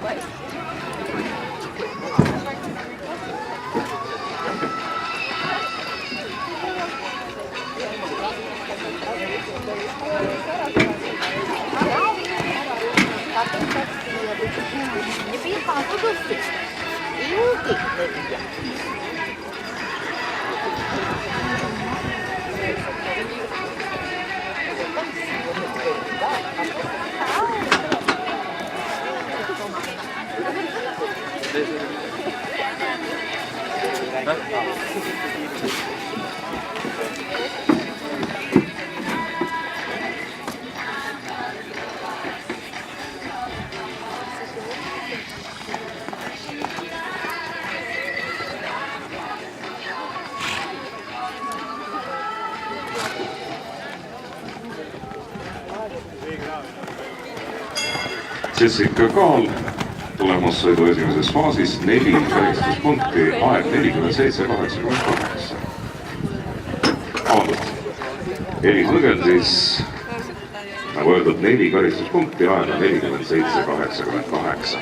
Ja piirkonna tutvustus Ilgi levija. Jessica Kaal tulemussõidu esimeses faasis 4 karistuspunkti, aeg 47.88. Vabandust, Elis Nõgeldis, nagu öeldud, 4 karistuspunkti, aeg on 47.88.